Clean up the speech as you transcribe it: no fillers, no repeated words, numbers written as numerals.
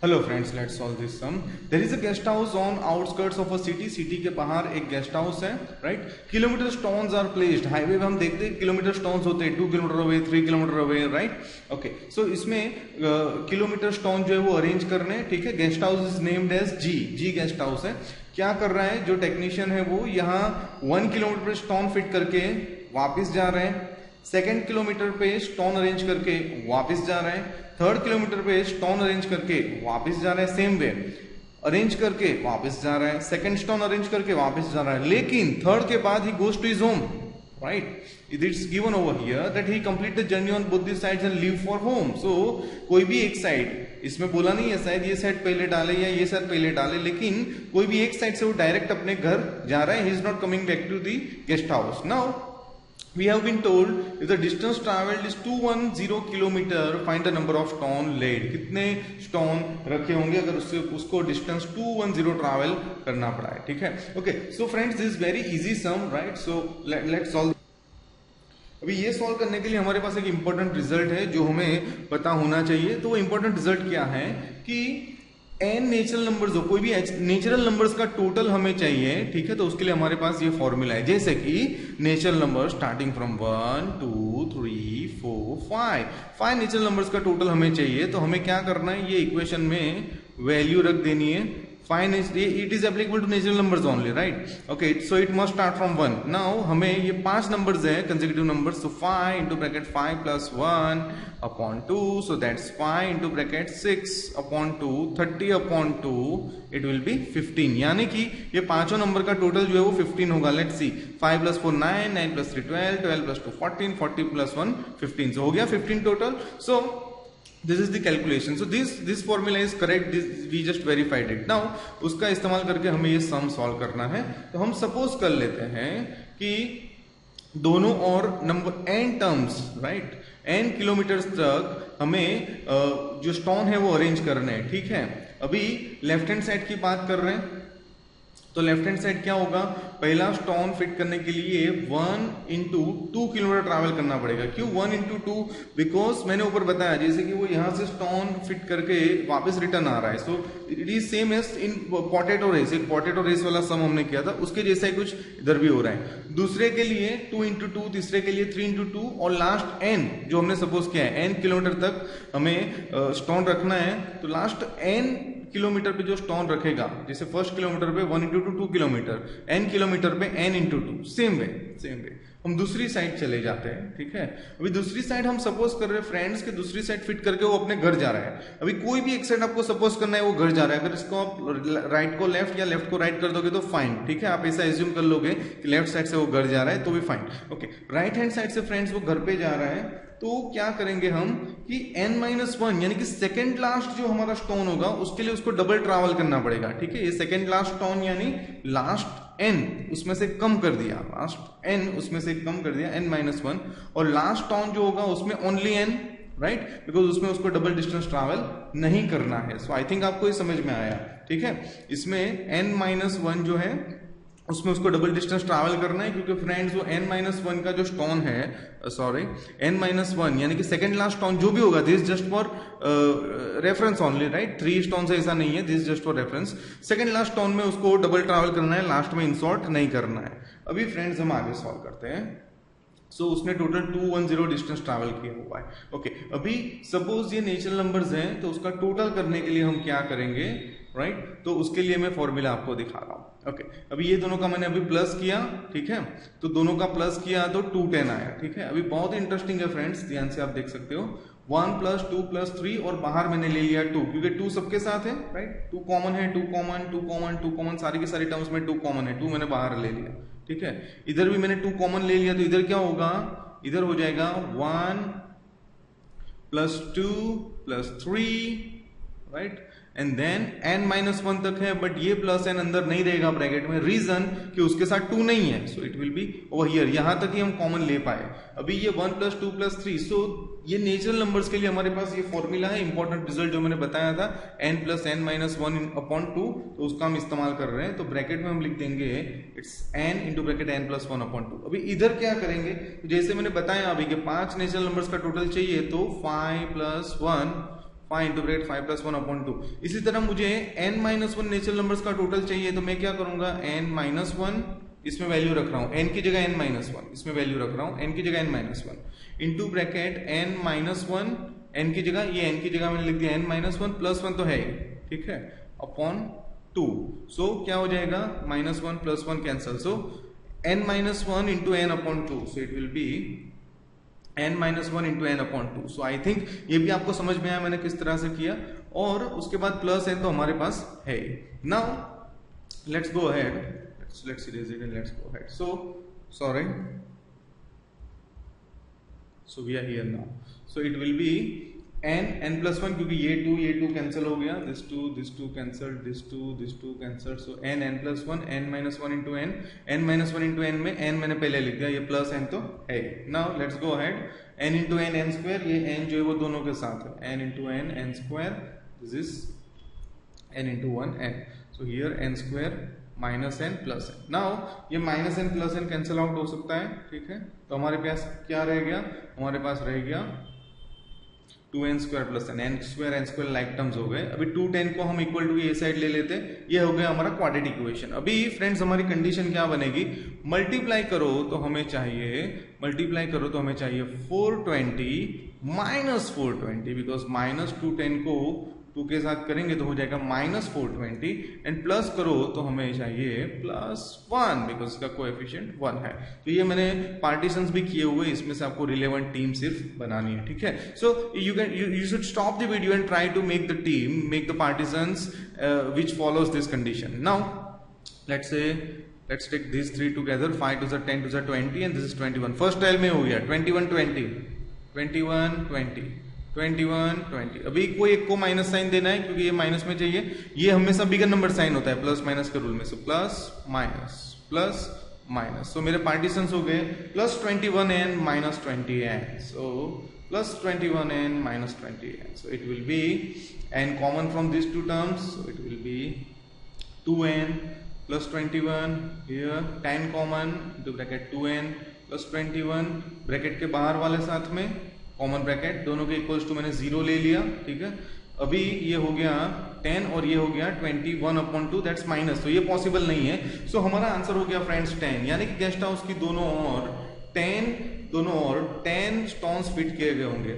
Hello friends, let's solve this sum. There is a guest house on outskirts of a city. City के बाहर एक guest house है, right. Kilometre stones are placed. Highway पे हम देखते हैं kilometre stones होते हैं, 2 kilometre away, 3 kilometre away, right. Okay, so इसमें किलोमीटर स्टोन जो है वो अरेंज करने, ठीक है। Guest house is named as G guest house है। क्या कर रहा है जो टेक्नीशियन है वो यहाँ 1 किलोमीटर पे स्टोन फिट करके वापिस जा रहे हैं, 2nd किलोमीटर पे स्टोन अरेंज करके वापस जा रहे हैं, 3rd किलोमीटर पे स्टोन अरेंज करके वापस जा रहे हैं, सेम वे अरेंज करके वापस जा रहा है, 2nd स्टोन अरेंज करके वापस जा रहा है। लेकिन 3rd के बाद he goes to his home, right. It's given over here that he complete the journey on both the sides and leave for home. So कोई भी एक साइड, इसमें बोला नहीं है शायद ये साइड पहले डाले या ये साइड पहले डाले, लेकिन कोई भी एक साइड से वो डायरेक्ट अपने घर जा रहा है। He is not coming back to the guest house. Now we have been told if the distance traveled is 210 kilometer, find the number of stone laid। कितने स्टोन रखे होंगे अगर उसको डिस्टेंस 210 ट्रैवल करना पड़ा है, ठीक है। Okay, so friends this is very easy sum, right. So let's solve. अभी ये सॉल्व करने के लिए हमारे पास एक इंपॉर्टेंट रिजल्ट है जो हमें पता होना चाहिए। तो वो इंपॉर्टेंट रिजल्ट क्या है कि n नेचुरल नंबर्स हो, कोई भी नेचुरल नंबर्स का टोटल हमें चाहिए, ठीक है। तो उसके लिए हमारे पास ये फॉर्मूला है, जैसे कि natural number starting from 1 2 3 4 5 natural numbers का टोटल हमें चाहिए। तो हमें क्या करना है, ये इक्वेशन में वैल्यू रख देनी है। Fine it is applicable to natural numbers only, right. Okay, so it must start from 1। Now हमें ये 5 नंबर्स है consecutive numbers. So 5 into bracket 5 plus 1 upon 2, so that's 5 into bracket 6 upon 2, 30 upon 2, it will be 15। यानी कि ये पांचों number का total जो है वो 15 होगा। Let's see, 5 plus 4 9, 9 plus 3 12, 12 plus 2 14, 40 plus 1 15। सो हो गया 15 total. So this is the calculation, so this formula is correct, this we just verified it। now उसका इस्तेमाल करके हमें ये सम सॉल्व करना है। तो हम सपोज कर लेते हैं कि दोनों और number n terms, right, n kilometre तक हमें जो स्टोन है वो अरेंज करने हैं, ठीक है। अभी लेफ्ट हैंड साइड की बात कर रहे हैं, तो लेफ्ट हैंड साइड क्या होगा, पहला स्टोन फिट करने के लिए 1 इंटू 2 किलोमीटर ट्रैवल करना पड़ेगा। क्यों 1 इंटू 2? बिकॉज मैंने ऊपर बताया जैसे कि वो यहां से स्टोन फिट करके वापस रिटर्न आ रहा है। So it is same as in potato race. एक पोटैटो रेस वाला सम हमने किया था, उसके जैसा ही कुछ इधर भी हो रहा है। दूसरे के लिए 2 इंटू 2, तीसरे के लिए 3 इंटू 2, और लास्ट n जो हमने सपोज किया है, n किलोमीटर तक हमें स्टोन रखना है। तो लास्ट n किलोमीटर पे जो स्टोन रखेगा, जैसे फर्स्ट किलोमीटर पे 1 इंटू 2 किलोमीटर, n किलोमीटर पे n इंटू 2, सेम वे हम दूसरी साइड चले जाते हैं, ठीक है। अभी दूसरी साइड हम सपोज कर रहे हैं फ्रेंड्स के दूसरी साइड फिट करके वो अपने घर जा रहा है। अभी कोई भी एक साइड आपको सपोज करना है वो घर जा रहा है, अगर इसको आप राइट को लेफ्ट या लेफ्ट को राइट कर दोगे तो फाइन, ठीक है। आप ऐसा एज्यूम कर लोगे कि लेफ्ट साइड से वो घर जा रहा है तो भी fine. Okay, right hand side से फ्रेंड्स वो घर पे जा रहा है, तो क्या करेंगे हम कि n-1 यानी कि सेकंड लास्ट जो हमारा स्टोन होगा उसके लिए उसको डबल ट्रैवल करना पड़ेगा, ठीक है। ये सेकंड लास्ट स्टोन यानी लास्ट n उसमें से कम कर दिया, लास्ट n उसमें से कम कर दिया n-1, और लास्ट स्टोन जो होगा उसमें ओनली n, राइट, बिकॉज उसमें उसको डबल डिस्टेंस ट्रैवल नहीं करना है। सो आई थिंक आपको ये समझ में आया, ठीक है। इसमें n-1 जो है उसमें उसको डबल डिस्टेंस ट्रैवल करना है, क्योंकि फ्रेंड्स वो n-1 का जो स्टोन है, सॉरी n-1 यानी कि सेकंड लास्ट स्टोन जो भी होगा, this just for reference only, right. 3 stone से ऐसा नहीं है, this just for reference. Second last stone में उसको डबल ट्रैवल करना है, लास्ट में इंसर्ट नहीं करना है। अभी फ्रेंड्स हम आगे सॉल्व करते हैं। सो उसने टोटल 210 डिस्टेंस ट्रैवल किया हुआ है। ओके, अभी सपोज ये नेचुरल नंबर्स हैं, तो उसका टोटल करने के लिए हम क्या करेंगे, राइट। तो उसके लिए मैं फॉर्मूला आपको दिखा रहा हूं। ओके, अभी ये दोनों का मैंने अभी प्लस किया, ठीक है। तो दोनों का प्लस किया तो 210 आया, ठीक है। अभी बहुत इंटरेस्टिंग है फ्रेंड्स, ध्यान से आप देख सकते हो, 1 प्लस 2 प्लस 3, और बाहर मैंने ले लिया 2, क्योंकि 2 सबके साथ है, राइट। 2 कॉमन है, 2 कॉमन, 2 कॉमन, 2 कॉमन, सारी के सारी टर्म्स में 2 कॉमन है, 2 मैंने बाहर ले लिया, ठीक है। इधर भी मैंने 2 कॉमन ले लिया, तो इधर क्या होगा, इधर हो जाएगा 1 plus 2 plus 3, right, and then n-1 तक है, बट ये प्लस n अंदर नहीं रहेगा ब्रैकेट में, रीजन कि उसके साथ 2 नहीं है। So it will B over here, यहां तक ही हम कॉमन ले पाए। अभी ये 1 प्लस 2 प्लस 3, सो ये नेचुरल नंबर्स के लिए हमारे पास ये फॉर्मूला है, इंपॉर्टेंट रिजल्ट जो मैंने बताया था, n प्लस n-1 अपॉन 2, तो उसका हम इस्तेमाल कर रहे हैं। तो ब्रैकेट में हम लिख देंगे it's n into bracket n plus 1 upon 2। अभी इधर क्या करेंगे, जैसे मैंने बताया अभी कि 5 नेचुरल नंबर्स का टोटल चाहिए, तो 5 plus 1 5 into bracket 5 plus 1 upon 2। इसी तरह मुझे n-1 नेचुरल नंबर्स का टोटल चाहिए, तो मैं क्या करूंगा, n-1 इसमें वैल्यू रख रहा हूं, n की जगह n-1 इसमें वैल्यू रख रहा हूं, n की जगह n-1 into bracket n-1, n की जगह ये n की जगह मैंने लिख दिया n-1 प्लस 1 तो है ही, ठीक है, अपॉन 2। सो क्या हो जाएगा, -1 plus 1 cancel, so n-1 into n upon 2, so it will B n-1 into n upon 2। So I think ये भी आपको समझ में आया मैंने किस तरह से किया। और उसके बाद प्लस n तो हमारे पास है ही। Now let's go ahead, let's erase it and let's go ahead. So sorry, so we are here now, so it will be n plus 1, क्योंकि ये 2 कैंसिल हो गया, this 2 cancel, this 2 cancel, so n plus 1, n-1 into n-1 into n में n मैंने पहले लिख दिया, ये प्लस n तो है। now let's go ahead, n into n square, ये n जो है वो दोनों के साथ है, n into n square, this is n into 1 n, so here n square minus n plus n. Now ये minus n plus n cancel out हो सकता है, ठीक है, तो हमारे पास क्या रह गया, हमारे पास रह गया 2n square plus N square like terms हो गए। अभी 210 को हम इक्वल टू ये साइड ले लेते, ये हो गया हमारा क्वाड्रेटिक इक्वेशन। अभी फ्रेंड्स हमारी कंडीशन क्या बनेगी, मल्टीप्लाई करो तो हमें चाहिए 420 माइनस 420, बिकॉज माइनस 210 को 2 के साथ करेंगे तो हो जाएगा -420, एंड प्लस करो तो हमें चाहिए +1, बिकॉज इसका कोएफिशिएंट 1 है। तो ये मैंने पार्टीशंस भी किए हुए, इसमें से आपको रिलेवेंट टीम सिर्फ बनानी है, ठीक है। सो you should stop the video and try to make the partisans which follows this condition. Now let's take these three together, 5 to the 10 to the 20 and this is 21। First tile में हो गया 21 20 21 20 21 20। अभी कोई एक को माइनस साइन देना है क्योंकि ये माइनस में चाहिए, ये हमेशा बिगर नंबर साइन होता है प्लस माइनस के रूल में, सो प्लस माइनस। सो मेरे पार्टीशंस हो गए +21 n -20 n, so +21 n -20 n, so it will be n common from these two terms, so it will be 2n plus 21, here 10 common into bracket 2n plus 21, bracket के बाहर वाले साथ में common bracket, दोनों के equals to मैंने 0 ले लिया, ठीक है। अभी ये हो गया 10 और ये हो गया 21/2, दैट्स माइनस, तो ये पॉसिबल नहीं है। सो हमारा आंसर हो गया फ्रेंड्स 10, यानी कि गेस्ट हाउस की दोनों और 10 स्टोन्स फिट किए गए होंगे।